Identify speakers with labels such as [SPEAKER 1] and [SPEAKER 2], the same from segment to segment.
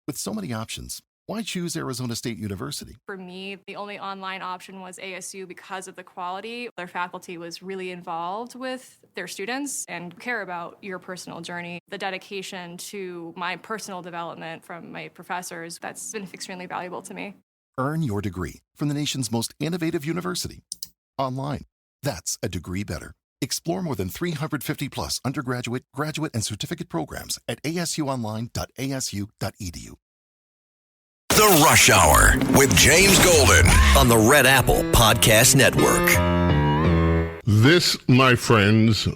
[SPEAKER 1] With so many options, why choose Arizona State University?
[SPEAKER 2] For me, the only online option was ASU because of the quality. Their faculty was really involved with their students and care about your personal journey. The dedication to my personal development from my professors, that's been extremely valuable to me.
[SPEAKER 1] Earn your degree from the nation's most innovative university. Online. That's a degree better. Explore more than 350 plus undergraduate, graduate, and certificate programs at asuonline.asu.edu.
[SPEAKER 3] The Rush Hour with James Golden on the Red Apple Podcast Network.
[SPEAKER 4] This, my friends,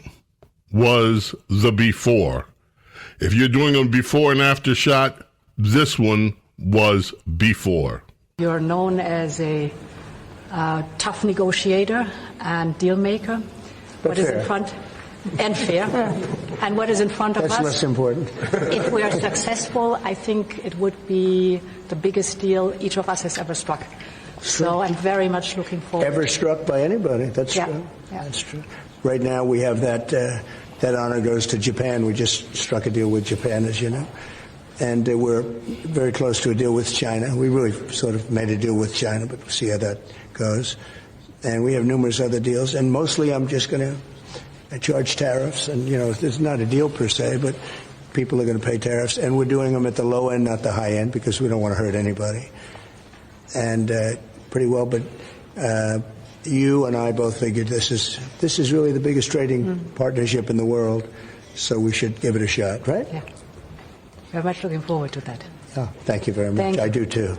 [SPEAKER 4] was the before. If you're doing a before and after shot, this one was before.
[SPEAKER 5] You're known as a tough negotiator and deal maker. What is in front? And fair. And what is in front of us?
[SPEAKER 6] That's less important.
[SPEAKER 5] If we are successful, I think it would be the biggest deal each of us has ever struck. So I'm very much looking forward.
[SPEAKER 6] Ever struck by anybody? That's true.
[SPEAKER 5] Yeah.
[SPEAKER 6] That's true. Right now we have that honor goes to Japan. We just struck a deal with Japan, as you know. And we're very close to a deal with China. We really sort of made a deal with China, but we'll see how that goes. And we have numerous other deals. And mostly I'm just going to charge tariffs. And, you know, it's not a deal per se, but people are going to pay tariffs. And we're doing them at the low end, not the high end, because we don't want to hurt anybody. And pretty well, but you and I both figured this is really the biggest trading partnership in the world, so we should give it a shot, right?
[SPEAKER 5] Yeah. Very much looking forward to that.
[SPEAKER 6] Oh, thank you very much. I do too.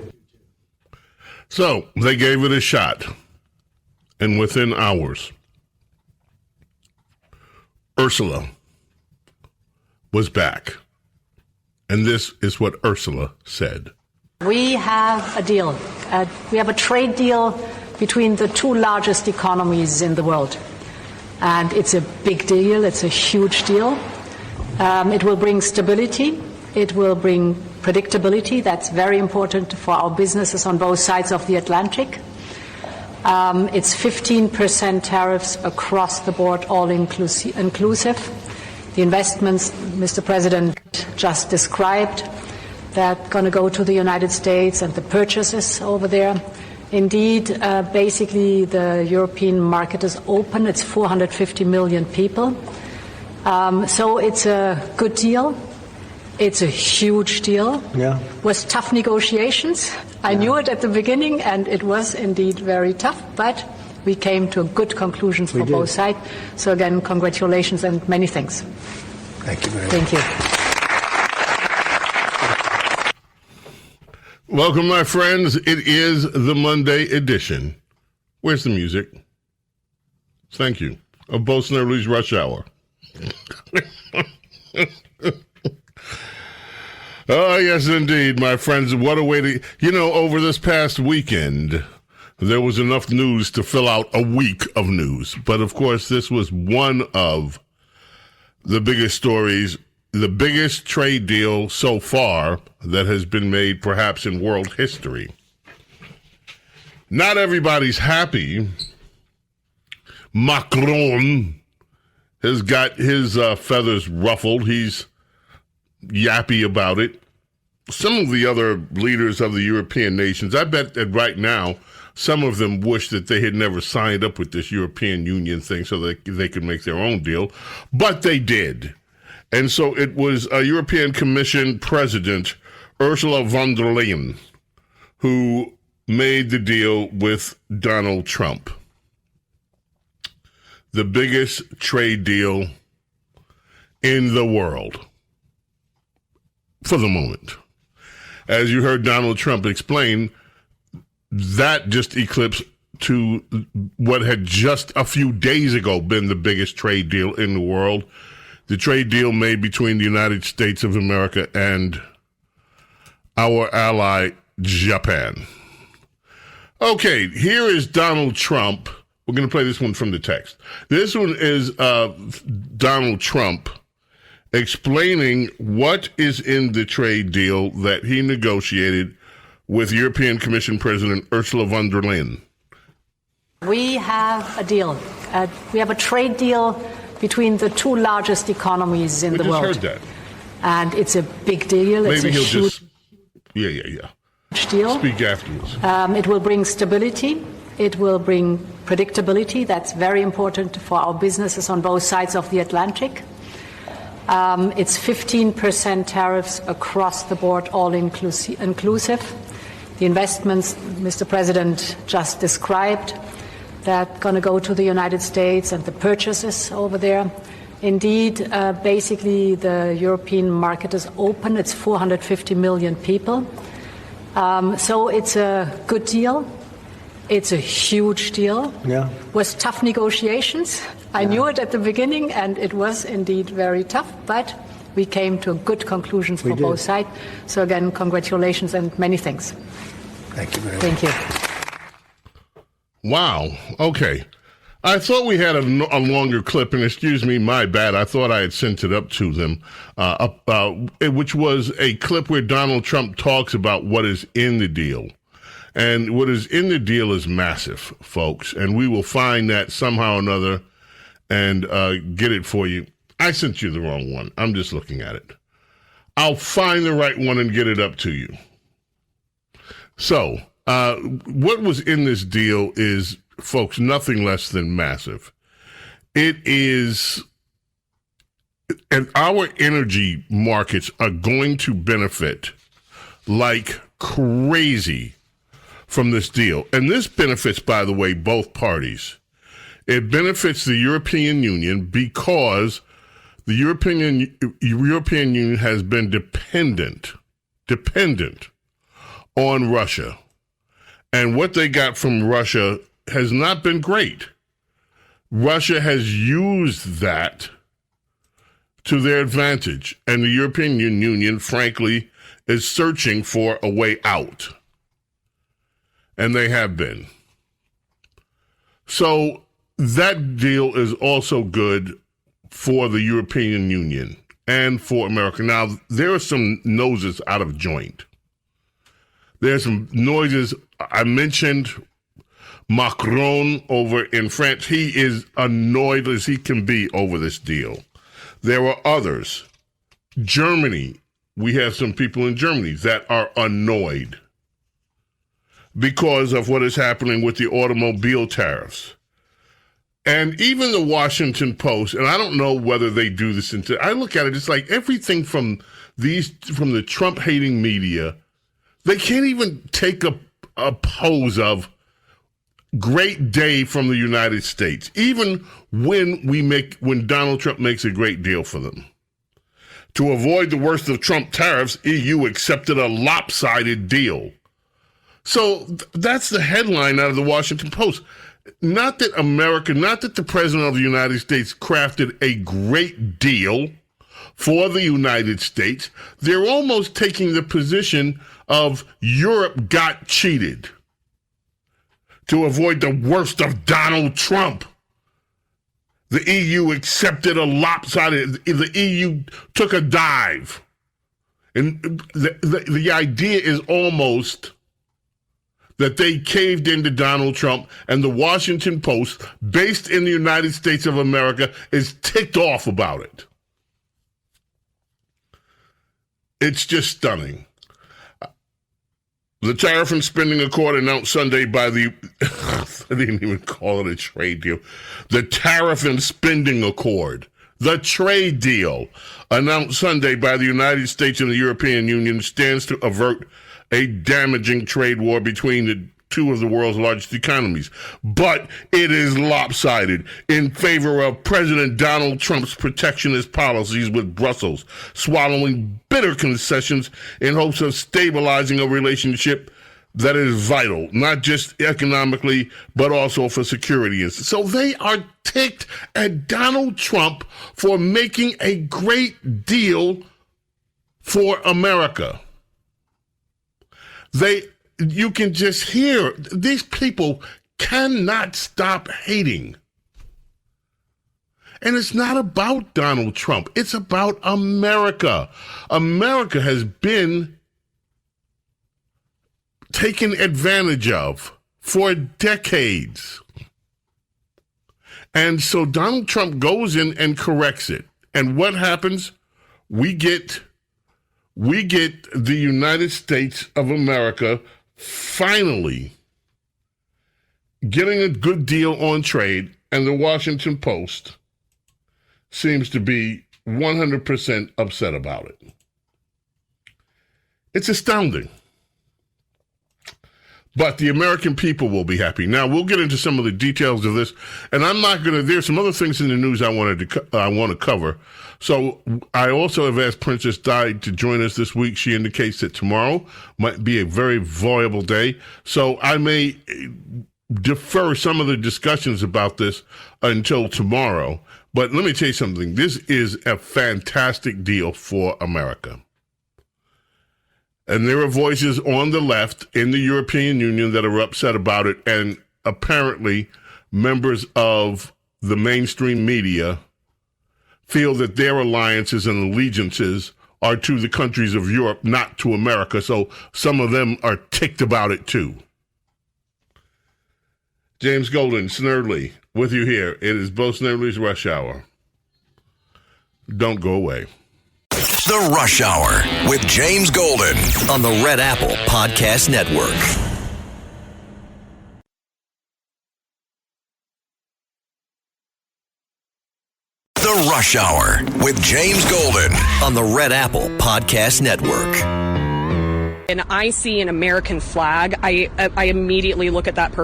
[SPEAKER 4] So they gave it a shot, and within hours, Ursula was back. And this is what Ursula said.
[SPEAKER 5] We have a deal. We have a trade deal between the two largest economies in the world. And it's a big deal. It's a huge deal. It will bring stability. It will bring predictability. That's very important for our businesses on both sides of the Atlantic. It's 15% tariffs across the board, all inclusive. The investments Mr. President just described, that going to go to the United States and the purchases over there. Indeed, basically the European market is open. It's 450 million people. So it's a good deal. It's a huge deal.
[SPEAKER 6] Yeah.
[SPEAKER 5] Was tough negotiations. I knew it at the beginning, and it was indeed very tough, but we came to good conclusions for both sides. So again, congratulations and many thanks.
[SPEAKER 6] Thank you very much.
[SPEAKER 5] Thank you.
[SPEAKER 4] Welcome, my friends. It is the Monday edition. Where's the music? Thank you. Of Bo Snerdley's Rush Hour. Oh, yes, indeed, my friends. What a way to... You know, over this past weekend, there was enough news to fill out a week of news. But, of course, this was one of the biggest stories, the biggest trade deal so far that has been made perhaps in world history. Not everybody's happy. Macron has got his feathers ruffled. He's yappy about it. Some of the other leaders of the European nations, I bet that right now, some of them wish that they had never signed up with this European Union thing so that they could make their own deal. But they did. And so it was a European Commission President, Ursula von der Leyen, who made the deal with Donald Trump. The biggest trade deal in the world for the moment. As you heard Donald Trump explain, that just eclipsed to what had just a few days ago been the biggest trade deal in the world. The trade deal made between the United States of America and our ally, Japan. Okay, here is Donald Trump. We're going to play this one from the text. This one is Donald Trump explaining what is in the trade deal that he negotiated with European Commission President Ursula von der Leyen.
[SPEAKER 5] We have a deal. We have a trade deal between the two largest economies in the world.
[SPEAKER 4] We just heard that.
[SPEAKER 5] And it's a big deal.
[SPEAKER 4] Maybe he'll just Yeah.
[SPEAKER 5] Deal.
[SPEAKER 4] Speak afterwards.
[SPEAKER 5] It will bring stability. It will bring predictability. That's very important for our businesses on both sides of the Atlantic. It's 15% tariffs across the board, all inclusive. The investments Mr. President just described, that going to go to the United States and the purchases over there. Indeed, basically the European market is open. It's 450 million people. So it's a good deal. It's a huge deal.
[SPEAKER 6] Yeah.
[SPEAKER 5] Was tough negotiations. I knew it at the beginning, and it was indeed very tough, but we came to good conclusions for both sides. So again, congratulations and many thanks.
[SPEAKER 6] Thank you very much.
[SPEAKER 5] Thank you.
[SPEAKER 4] Wow. Okay. I thought we had a longer clip, and excuse me, my bad. I thought I had sent it up to them, which was a clip where Donald Trump talks about what is in the deal. And what is in the deal is massive, folks, and we will find that somehow or another and get it for you. I sent you the wrong one. I'm just looking at it. I'll find the right one and get it up to you. So, what was in this deal is, folks, nothing less than massive. It is, and our energy markets are going to benefit like crazy from this deal. And this benefits, by the way, both parties. It benefits the European Union because the European Union has been dependent on Russia. And what they got from Russia has not been great. Russia has used that to their advantage. And the European Union, frankly, is searching for a way out. And they have been. So that deal is also good for the European Union and for America. Now, there are some noses out of joint. There's some noises. I mentioned Macron over in France. He is annoyed as he can be over this deal. There are others. Germany, we have some people in Germany that are annoyed because of what is happening with the automobile tariffs. And even the Washington Post, and I don't know whether they do this I look at it, it's like everything from the Trump-hating media, they can't even take a pose of great day from the United States, even when Donald Trump makes a great deal for them. To avoid the worst of Trump tariffs, EU accepted a lopsided deal. So that's the headline out of the Washington Post. Not that the President of the United States crafted a great deal for the United States. They're almost taking the position of Europe got cheated to avoid the worst of Donald Trump. The EU accepted a lopsided, the EU took a dive. And the idea is almost that they caved into Donald Trump, and the Washington Post, based in the United States of America, is ticked off about it. It's just stunning. The tariff and spending accord announced Sunday by the, I didn't even call it a trade deal, the tariff and spending accord, the trade deal announced Sunday by the United States and the European Union stands to avert a damaging trade war between the two of the world's largest economies. But it is lopsided in favor of President Donald Trump's protectionist policies, with Brussels swallowing bitter concessions in hopes of stabilizing a relationship that is vital, not just economically, but also for security. So they are ticked at Donald Trump for making a great deal for America. You can just hear, these people cannot stop hating. And it's not about Donald Trump. It's about America. America has been taken advantage of for decades. And so Donald Trump goes in and corrects it. And what happens? We get we get the United States of America finally getting a good deal on trade, and the Washington Post seems to be 100% upset about it. It's astounding. But the American people will be happy. Now, we'll get into some of the details of this, and I'm not going to, there's some other things in the news I want to cover. So I also have asked Princess Di to join us this week. She indicates that tomorrow might be a very viable day. So I may defer some of the discussions about this until tomorrow. But let me tell you something. This is a fantastic deal for America. And there are voices on the left in the European Union that are upset about it. And apparently members of the mainstream media feel that their alliances and allegiances are to the countries of Europe, not to America. So some of them are ticked about it too. James Golden, Snerdley, with you here. It is Bo Snerdley's Rush Hour. Don't go away.
[SPEAKER 3] The Rush Hour with James Golden on the Red Apple Podcast Network. The Rush Hour with James Golden on the Red Apple Podcast Network.
[SPEAKER 7] And I see an American flag, I immediately look at that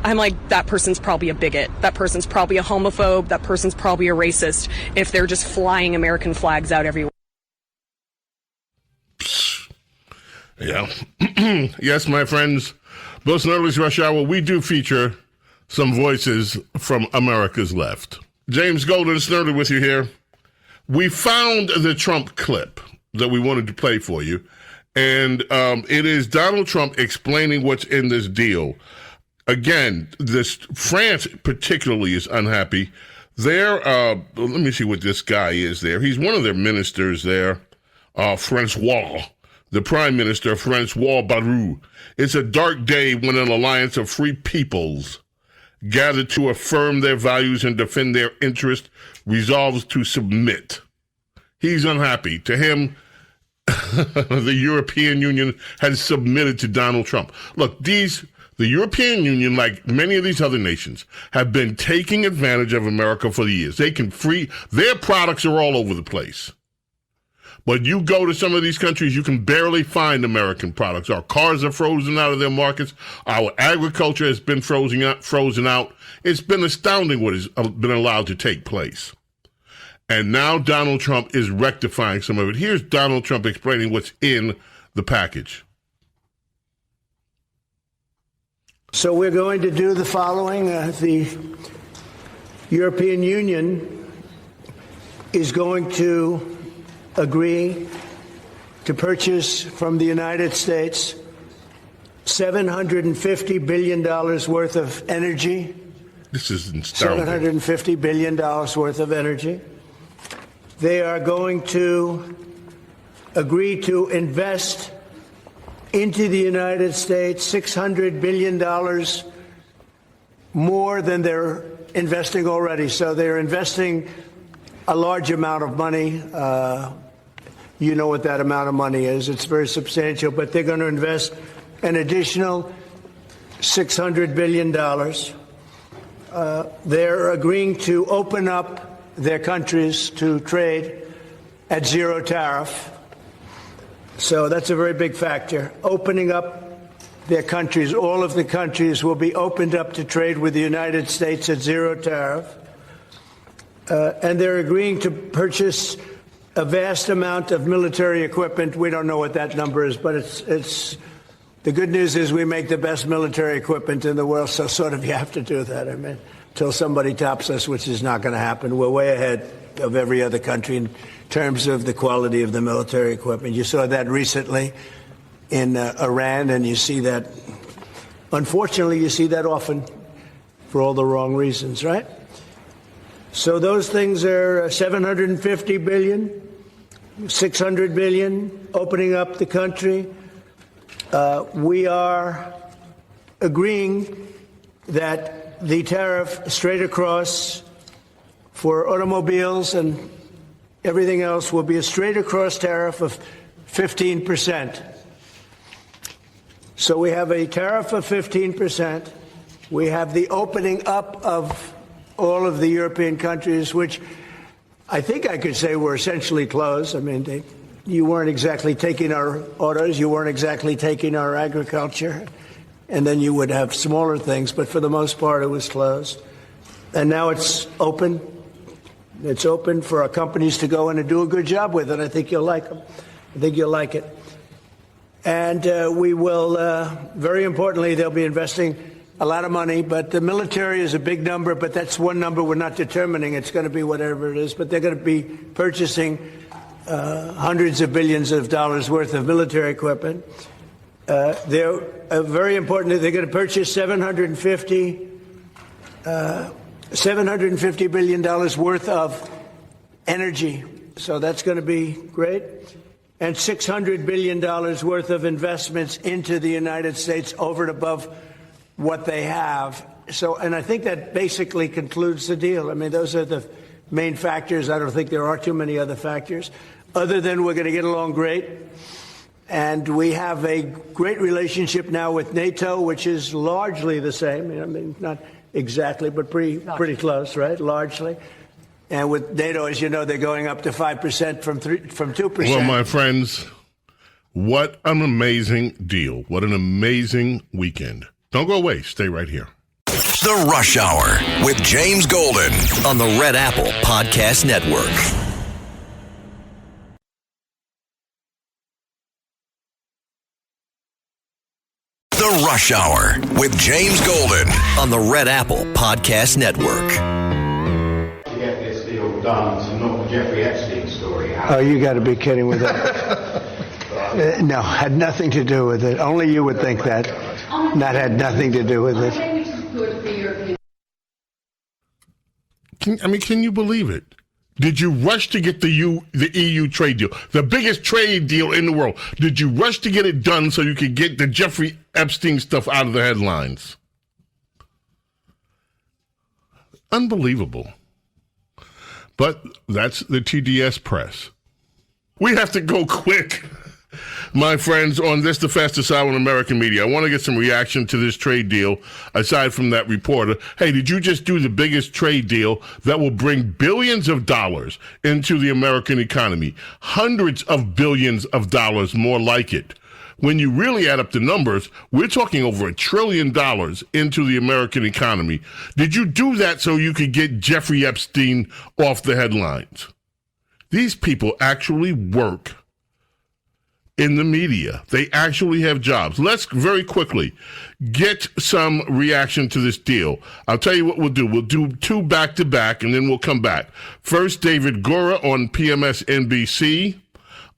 [SPEAKER 7] I'm like, that person's probably a bigot. That person's probably a homophobe. That person's probably a racist if they're just flying American flags out everywhere.
[SPEAKER 4] Yeah. Yes, my friends, Bill Snerdley's Rush Hour, we do feature some voices from America's left. James Golden, Snerdley with you here. We found the Trump clip that we wanted to play for you. And it is Donald Trump explaining what's in this deal. Again, France particularly is unhappy. Let me see what this guy is there. He's one of their ministers there, Francois, the Prime Minister, Francois Bayrou. It's a dark day when an alliance of free peoples gathered to affirm their values and defend their interests resolves to submit. He's unhappy. To him, the European Union has submitted to Donald Trump. Look, the European Union, like many of these other nations, have been taking advantage of America for years. Their products are all over the place. But you go to some of these countries, you can barely find American products. Our cars are frozen out of their markets. Our agriculture has been frozen out. It's been astounding what has been allowed to take place. And now Donald Trump is rectifying some of it. Here's Donald Trump explaining what's in the package.
[SPEAKER 6] So we're going to do the following. The European Union is going to agree to purchase from the United States $750 billion worth of energy.
[SPEAKER 4] This is astounding.
[SPEAKER 6] $750 billion worth of energy. They are going to agree to invest into the United States $600 billion more than they're investing already. So they're investing a large amount of money. You know what that amount of money is. It's very substantial, but they're going to invest an additional $600 billion. They're agreeing to open up their countries to trade at zero tariff. So that's a very big factor. Opening up their countries, all of the countries will be opened up to trade with the United States at zero tariff. And they're agreeing to purchase a vast amount of military equipment. We don't know what that number is, but it's the good news is we make the best military equipment in the world, so sort of you have to do that. I mean, until somebody tops us, which is not going to happen. We're way ahead of every other country in terms of the quality of the military equipment. You saw that recently in Iran, and you see that, unfortunately, you see that often for all the wrong reasons, right? So those things are $750 billion, $600 billion, opening up the country. We are agreeing that the tariff straight across for automobiles and everything else will be a straight across tariff of 15%. So we have a tariff of 15%. We have the opening up of all of the European countries, which I think I could say were essentially closed. I mean, you weren't exactly taking our autos, you weren't exactly taking our agriculture, and then you would have smaller things, but for the most part it was closed. And now it's open. It's open for our companies to go in and do a good job with it. I think you'll like them. I think you'll like it. And we will, very importantly, they'll be investing a lot of money, but the military is a big number, but that's one number we're not determining. It's going to be whatever it is, but they're going to be purchasing hundreds of billions of dollars worth of military equipment. They're very important. They're going to purchase $750 billion worth of energy. So that's going to be great. And $600 billion worth of investments into the United States over and above what they have. So, and I think that basically concludes the deal. I mean, those are the main factors. I don't think there are too many other factors, other than we're going to get along great. And we have a great relationship now with NATO, which is largely the same. I mean, not exactly, but pretty close, right? Largely. And with NATO, as you know, they're going up to 5% from 2%.
[SPEAKER 4] Well, my friends, what an amazing deal. What an amazing weekend. Don't go away. Stay right here.
[SPEAKER 3] The Rush Hour with James Golden on the Red Apple Podcast Network. The Rush Hour with James Golden on the Red Apple Podcast Network.
[SPEAKER 8] To get this deal done to knock the Jeffrey Epstein story out.
[SPEAKER 6] Oh, you got to be kidding with that. No, had nothing to do with it. Only you would think that. That had nothing to do with it.
[SPEAKER 4] Can you believe it? Did you rush to get the EU trade deal, the biggest trade deal in the world? Did you rush to get it done so you could get the Jeffrey Epstein stuff out of the headlines? Unbelievable. But that's the TDS press. We have to go quick, my friends, on this, the fastest hour in American media. I want to get some reaction to this trade deal, aside from that reporter. Hey, did you just do the biggest trade deal that will bring billions of dollars into the American economy? Hundreds of billions of dollars more like it. When you really add up the numbers, we're talking over $1 trillion into the American economy. Did you do that so you could get Jeffrey Epstein off the headlines? These people actually work in the media. They actually have jobs. Let's very quickly get some reaction to this deal. I'll tell you what we'll do. We'll do two back-to-back, and then we'll come back. First, David Gura on PMS NBC,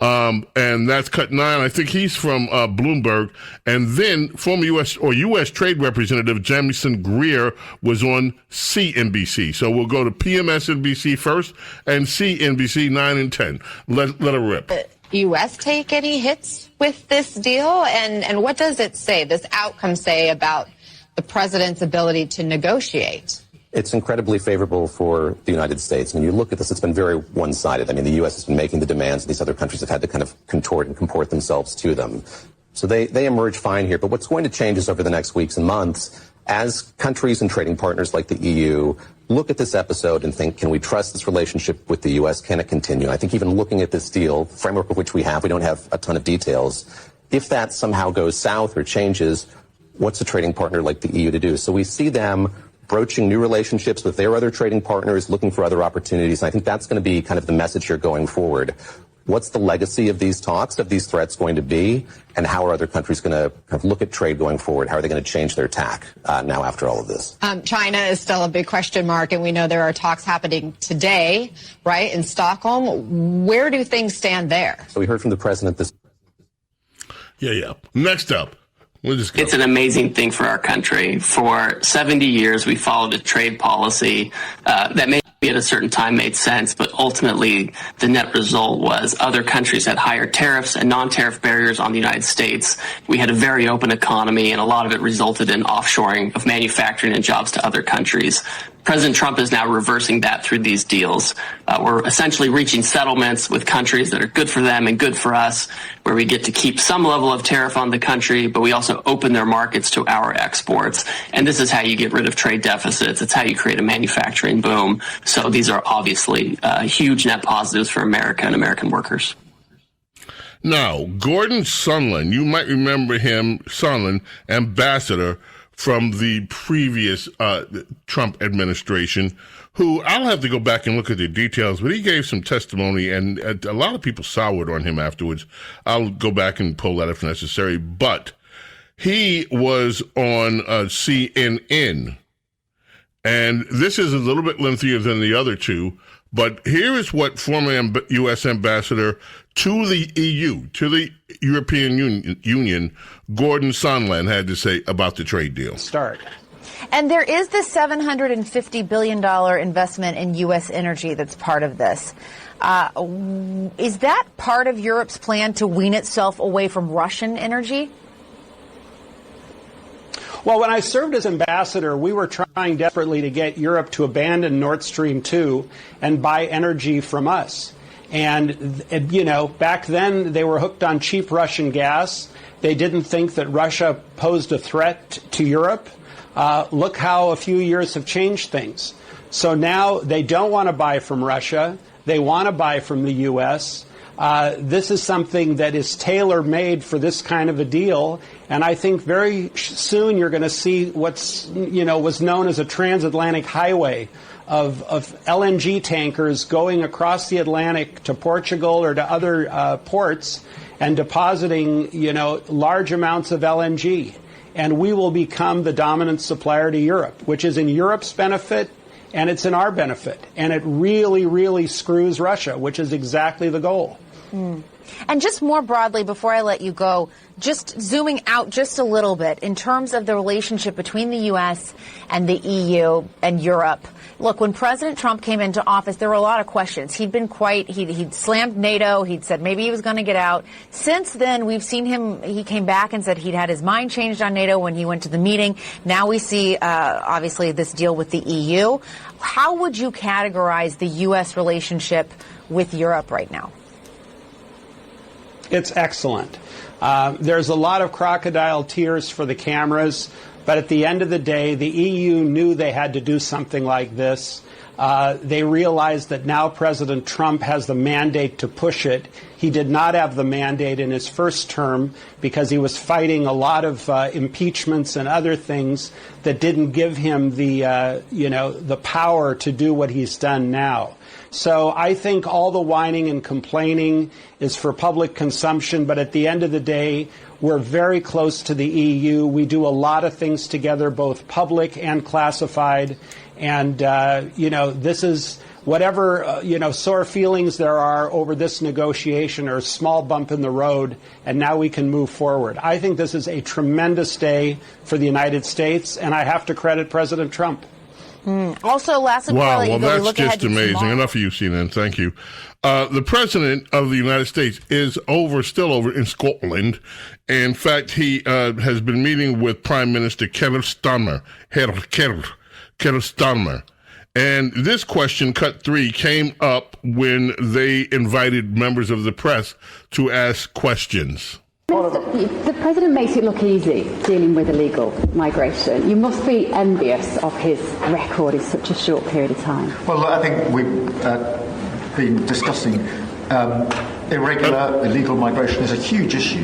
[SPEAKER 4] and that's cut 9. I think he's from Bloomberg. And then former U.S. Trade Representative Jamieson Greer was on CNBC. So we'll go to PMS NBC first and CNBC 9 and 10. Let her rip.
[SPEAKER 9] U.S. take any hits with this deal? And what does it say, this outcome say about the president's ability to negotiate?
[SPEAKER 10] It's incredibly favorable for the United States. When you look at this, it's been very one-sided. I mean, the U.S. has been making the demands, and these other countries have had to kind of contort and comport themselves to them. So they emerge fine here. But what's going to change is over the next weeks and months, as countries and trading partners like the EU look at this episode and think, can we trust this relationship with the U.S.? Can it continue? I think even looking at this deal, framework of which we don't have a ton of details. If that somehow goes south or changes, what's a trading partner like the EU to do? So we see them broaching new relationships with their other trading partners, looking for other opportunities. And I think that's going to be kind of the message here going forward. What's the legacy of these talks, of these threats going to be? And how are other countries going to kind of look at trade going forward? How are they going to change their tack now after all of this?
[SPEAKER 9] China is still a big question mark, and we know there are talks happening today, right, in Stockholm. Where do things stand there?
[SPEAKER 10] So we heard from the president this.
[SPEAKER 4] Yeah. Next up.
[SPEAKER 11] It's an amazing thing for our country. For 70 years, we followed a trade policy that made be at a certain time made sense, but ultimately the net result was other countries had higher tariffs and non-tariff barriers on the United States. We had a very open economy, and a lot of it resulted in offshoring of manufacturing and jobs to other countries. President Trump is now reversing that through these deals. We're essentially reaching settlements with countries that are good for them and good for us, where we get to keep some level of tariff on the country, but we also open their markets to our exports. And this is how you get rid of trade deficits. It's how you create a manufacturing boom. So these are obviously huge net positives for America and American workers.
[SPEAKER 4] Now, Gordon Sondland, you might remember him, Sondland, ambassador from the previous Trump administration, who I'll have to go back and look at the details, but he gave some testimony, and a lot of people soured on him afterwards. I'll go back and pull that if necessary, but he was on CNN, and this is a little bit lengthier than the other two, but here is what former U.S. ambassador to the EU, to the European Union, Gordon Sondland had to say about the trade deal.
[SPEAKER 12] And there is this $750 billion investment in U.S. energy that's part of this. Is that part of Europe's plan to wean itself away from Russian energy?
[SPEAKER 13] Well, when I served as ambassador, we were trying desperately to get Europe to abandon Nord Stream 2 and buy energy from us. And, you know, back then they were hooked on cheap Russian gas. They didn't think that Russia posed a threat to Europe. Look how a few years have changed things. So now they don't want to buy from Russia. They want to buy from the U.S. This is something that is tailor-made for this kind of a deal. And I think very soon you're going to see what's, was known as a transatlantic highway of LNG tankers going across the Atlantic to Portugal or to other ports and depositing, large amounts of LNG. And we will become the dominant supplier to Europe, which is in Europe's benefit and it's in our benefit. And it really, really screws Russia, which is exactly the goal.
[SPEAKER 12] And just more broadly, before I let you go, just zooming out just a little bit in terms of the relationship between the U.S. and the EU and Europe. Look, when President Trump came into office, there were a lot of questions. He'd slammed NATO. He'd said maybe he was going to get out. Since then, we've seen he came back and said he'd had his mind changed on NATO when he went to the meeting. Now we see, obviously, this deal with the EU. How would you categorize the U.S. relationship with Europe right now?
[SPEAKER 13] It's excellent. There's a lot of crocodile tears for the cameras, but at the end of the day, the EU knew they had to do something like this. They realized that now President Trump has the mandate to push it. He did not have the mandate in his first term because he was fighting a lot of impeachments and other things that didn't give him the power to do what he's done now. So I think all the whining and complaining is for public consumption, but at the end of the day, we're very close to the EU. We do a lot of things together, both public and classified. And, this is whatever, sore feelings there are over this negotiation or a small bump in the road, and now we can move forward. I think this is a tremendous day for the United States, and I have to credit President Trump.
[SPEAKER 12] Also, lastly,
[SPEAKER 4] wow, well, that's just amazing. Enough of you, CNN. Thank you. The President of the United States is still over in Scotland. In fact, he has been meeting with Prime Minister Keir Starmer. And this question, cut 3, came up when they invited members of the press to ask questions.
[SPEAKER 14] The President makes it look easy dealing with illegal migration. You must be envious of his record in such a short period of time.
[SPEAKER 15] Well, I think we've been discussing irregular, illegal migration is a huge issue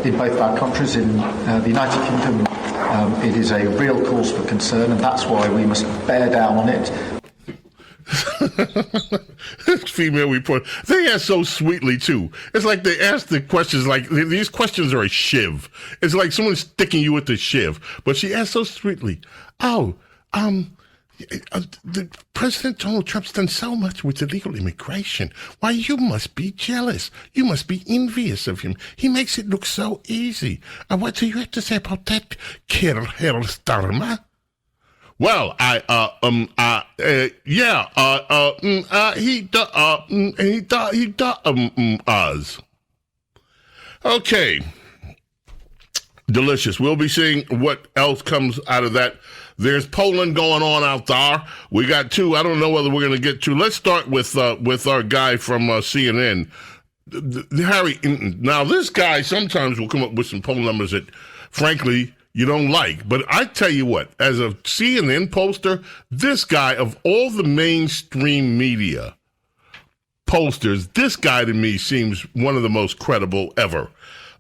[SPEAKER 15] in both our countries. In the United Kingdom, it is a real cause for concern, and that's why we must bear down on it.
[SPEAKER 4] Female reporter. They ask so sweetly too. It's like they ask the questions like these questions are a shiv. It's like someone's sticking you with the shiv. But she asked so sweetly. The President Donald Trump's done so much with illegal immigration. Why, you must be jealous. You must be envious of him. He makes it look so easy. What do you have to say about that, Keir Starmer? Well, us. Okay. Delicious. We'll be seeing what else comes out of that. There's polling going on out there. We got two. I don't know whether we're going to get to. Let's start with our guy from CNN, Harry. Now, this guy sometimes will come up with some poll numbers that, frankly, you don't like. But I tell you what, as a CNN pollster, this guy, of all the mainstream media pollsters, this guy to me seems one of the most credible ever.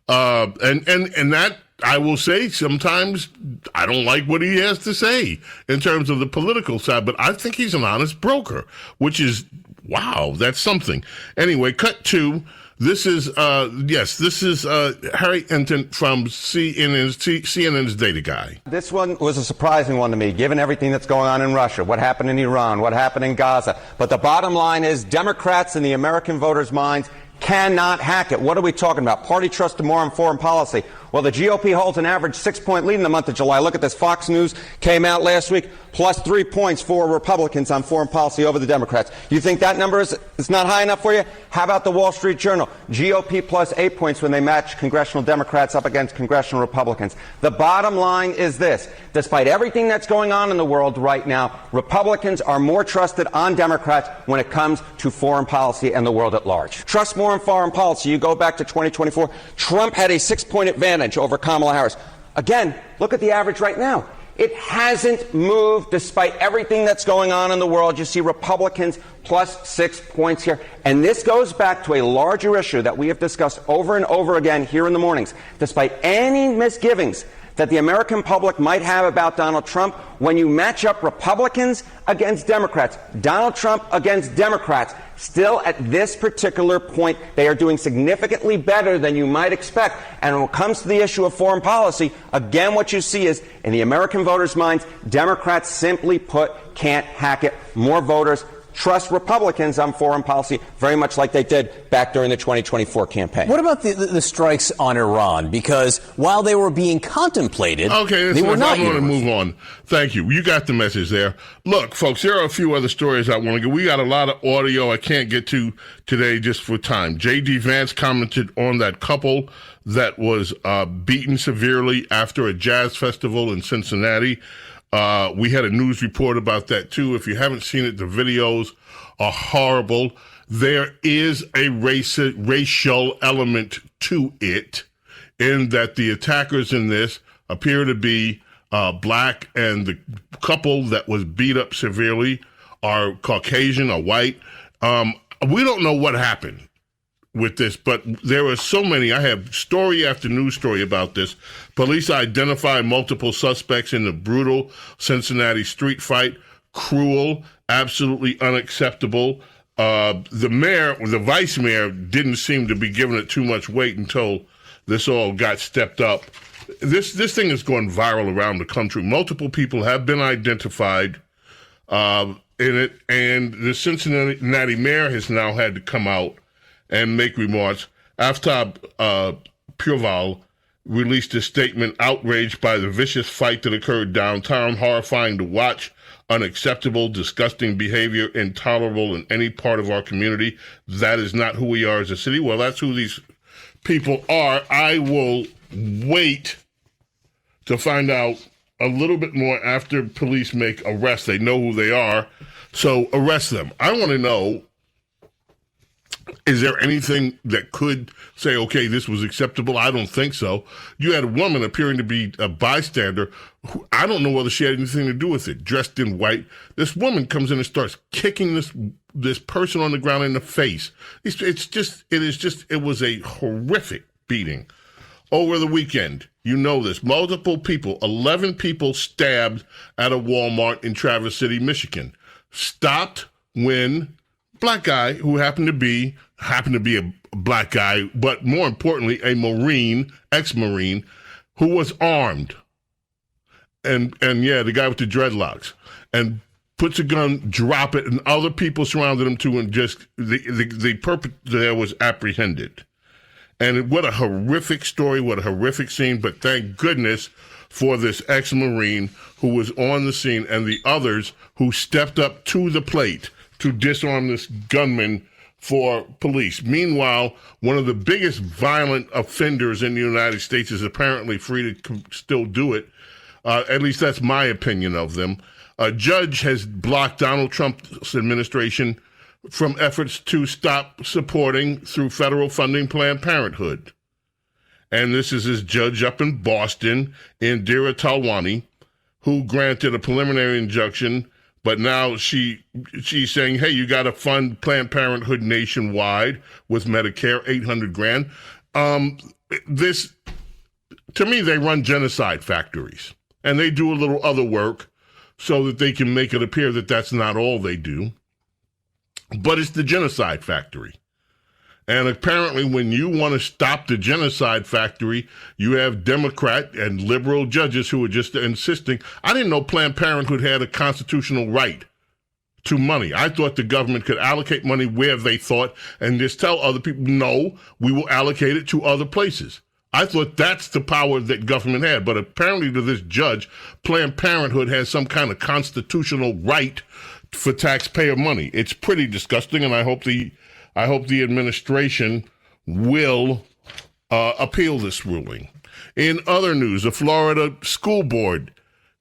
[SPEAKER 4] And that, I will say, sometimes I don't like what he has to say in terms of the political side, but I think he's an honest broker, which is, wow, that's something. Anyway, cut to, this is Harry Enton from CNN's data guy.
[SPEAKER 16] This one was a surprising one to me, given everything that's going on in Russia, what happened in Iran, what happened in Gaza. But the bottom line is Democrats in the American voters' minds cannot hack it. What are we talking about? Party trust to more on foreign policy. Well, the GOP holds an average 6-point lead in the month of July. Look at this. Fox News came out last week, plus 3 points for Republicans on foreign policy over the Democrats. You think that number is not high enough for you? How about the Wall Street Journal? GOP plus 8 points when they match congressional Democrats up against congressional Republicans. The bottom line is this. Despite everything that's going on in the world right now, Republicans are more trusted on Democrats when it comes to foreign policy and the world at large. Trust more in foreign policy. You go back to 2024, Trump had a 6-point advantage over Kamala Harris. Again, look at the average right now. It hasn't moved despite everything that's going on in the world. You see Republicans plus 6 points here. And this goes back to a larger issue that we have discussed over and over again here in the mornings. Despite any misgivings that the American public might have about Donald Trump, when you match up Republicans against Democrats, Donald Trump against Democrats, still at this particular point, they are doing significantly better than you might expect. And when it comes to the issue of foreign policy, again, what you see is, in the American voters' minds, Democrats simply put can't hack it. More voters trust Republicans on foreign policy, very much like they did back during the 2024 campaign.
[SPEAKER 17] What about the strikes on Iran? Because while they were being contemplated, they were not.
[SPEAKER 4] I want to move on. Thank you. You got the message there. Look, folks, there are a few other stories I want to get. We got a lot of audio I can't get to today just for time. J.D. Vance commented on that couple that was beaten severely after a jazz festival in Cincinnati. We had a news report about that too. If you haven't seen it, the videos are horrible. There is a racial element to it, in that the attackers in this appear to be black, and the couple that was beat up severely are Caucasian or white. We don't know what happened with this, but there are so many. I have story after news story about this. Police identify multiple suspects in the brutal Cincinnati street fight. Cruel, absolutely unacceptable. The vice mayor didn't seem to be giving it too much weight until this all got stepped up. This thing is going viral around the country. Multiple people have been identified in it, and the Cincinnati mayor has now had to come out and make remarks. Aftab Purval released a statement outraged by the vicious fight that occurred downtown, horrifying to watch, unacceptable, disgusting behavior, intolerable in any part of our community. That is not who we are as a city. Well, that's who these people are. I will wait to find out a little bit more after police make arrests. They know who they are, so arrest them. I want to know, is there anything that could say, okay, this was acceptable? I don't think so. You had a woman appearing to be a bystander who, I don't know whether she had anything to do with it, dressed in white. This woman comes in and starts kicking this person on the ground in the face. It was a horrific beating over the weekend. You know this. Multiple people, 11 people stabbed at a Walmart in Traverse City, Michigan. Stopped when black guy who happened to be a black guy, but more importantly, a Marine, ex-Marine, who was armed. And yeah, the guy with the dreadlocks. And puts a gun, drop it, and other people surrounded him too, and just the perpetrator there was apprehended. And what a horrific story, what a horrific scene, but thank goodness for this ex-Marine who was on the scene and the others who stepped up to the plate to disarm this gunman for police. Meanwhile, one of the biggest violent offenders in the United States is apparently free to still do it. At least that's my opinion of them. A judge has blocked Donald Trump's administration from efforts to stop supporting, through federal funding, Planned Parenthood. And this is his judge up in Boston, Indira Talwani, who granted a preliminary injunction, but now she's saying, hey, you got to fund Planned Parenthood nationwide with Medicare, $800,000. This, to me, they run genocide factories, and they do a little other work so that they can make it appear that that's not all they do. But it's the genocide factory. And apparently when you want to stop the genocide factory, you have Democrat and liberal judges who are just insisting. I didn't know Planned Parenthood had a constitutional right to money. I thought the government could allocate money where they thought and just tell other people, no, we will allocate it to other places. I thought that's the power that government had. But apparently to this judge, Planned Parenthood has some kind of constitutional right for taxpayer money. It's pretty disgusting, and I hope the administration will appeal this ruling. In other news, a Florida school board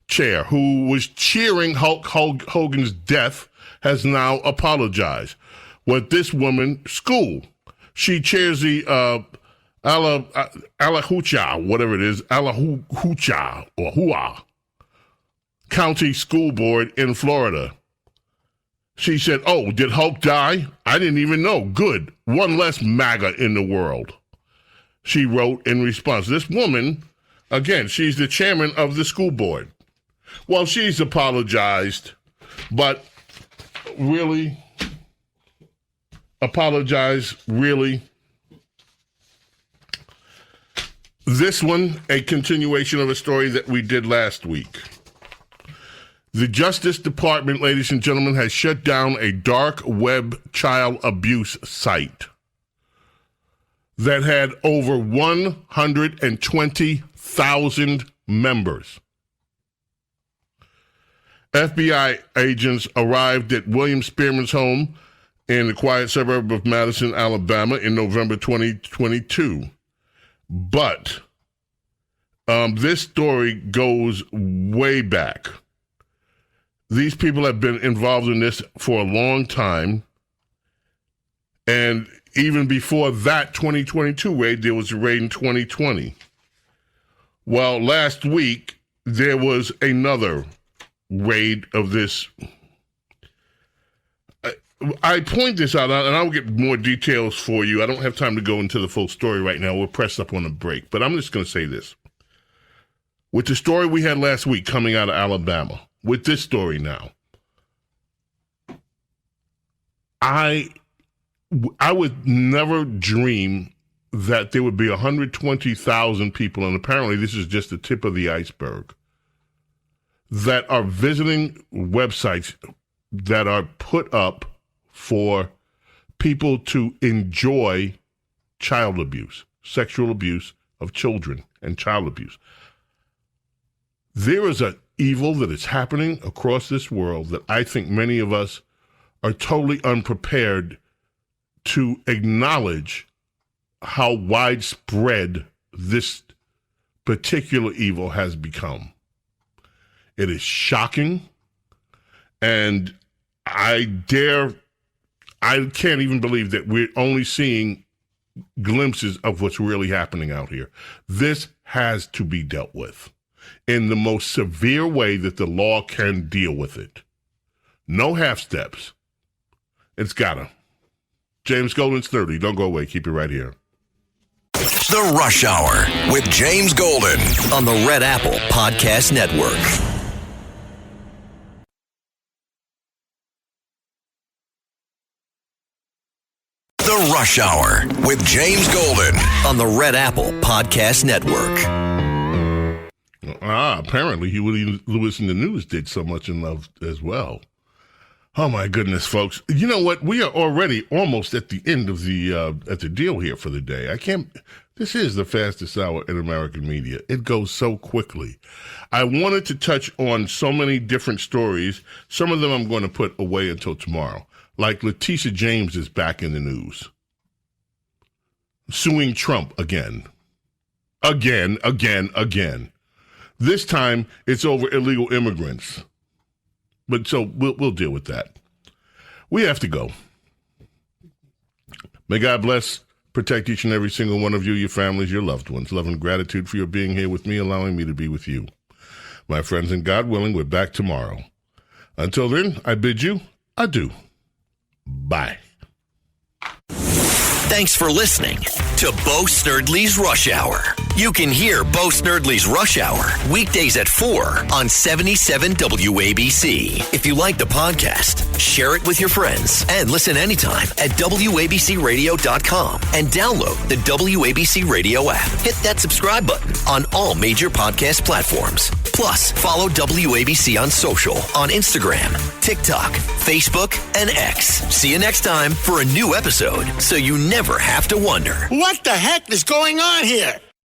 [SPEAKER 4] chair who was cheering Hulk Hogan's death has now apologized. What this woman, she chairs the Alahucha, whatever it is, Alahucha or Hua County School Board in Florida. She said, oh, did Hulk die? I didn't even know. Good. One less MAGA in the world. She wrote in response. This woman, again, she's the chairman of the school board. Well, she's apologized, but really? Apologize, really? This one, a continuation of a story that we did last week. The Justice Department, ladies and gentlemen, has shut down a dark web child abuse site that had over 120,000 members. FBI agents arrived at William Spearman's home in the quiet suburb of Madison, Alabama in November 2022. But this story goes way back. These people have been involved in this for a long time. And even before that 2022 raid, there was a raid in 2020. Well, last week, there was another raid of this. I point this out, and I'll get more details for you. I don't have time to go into the full story right now. We're pressed up on a break. But I'm just going to say this. With the story we had last week coming out of Alabama, with this story now, I would never dream that there would be 120,000 people, and apparently this is just the tip of the iceberg, that are visiting websites that are put up for people to enjoy child abuse, sexual abuse of children and child abuse. There is an evil that is happening across this world that I think many of us are totally unprepared to acknowledge how widespread this particular evil has become. It is shocking, and I can't even believe that we're only seeing glimpses of what's really happening out here. This has to be dealt with in the most severe way that the law can deal with it. No half steps. It's gotta. James Golden, Snerdley. Don't go away. Keep it right here.
[SPEAKER 3] The Rush Hour with James Golden on the Red Apple Podcast Network. The Rush Hour with James Golden on the Red Apple Podcast Network.
[SPEAKER 4] Apparently Huey Lewis and the News did so much in love as well. Oh my goodness, folks! You know what? We are already almost at the end of the deal here for the day. I can't. This is the fastest hour in American media. It goes so quickly. I wanted to touch on so many different stories. Some of them I'm going to put away until tomorrow. Like Letitia James is back in the news, suing Trump again. This time it's over illegal immigrants. But so we'll deal with that. We have to go. May God bless, protect each and every single one of you, your families, your loved ones. Love and gratitude for your being here with me, allowing me to be with you. My friends, and God willing, we're back tomorrow. Until then, I bid you adieu. Bye.
[SPEAKER 3] Thanks for listening to Bo Snerdley's Rush Hour. You can hear Bo Snerdley's Rush Hour weekdays at 4 on 77 WABC. If you like the podcast, share it with your friends and listen anytime at WABCRadio.com and download the WABC Radio app. Hit that subscribe button on all major podcast platforms. Plus, follow WABC on social on Instagram, TikTok, Facebook, and X. See you next time for a new episode so you never have to wonder.
[SPEAKER 18] What the heck is going on here?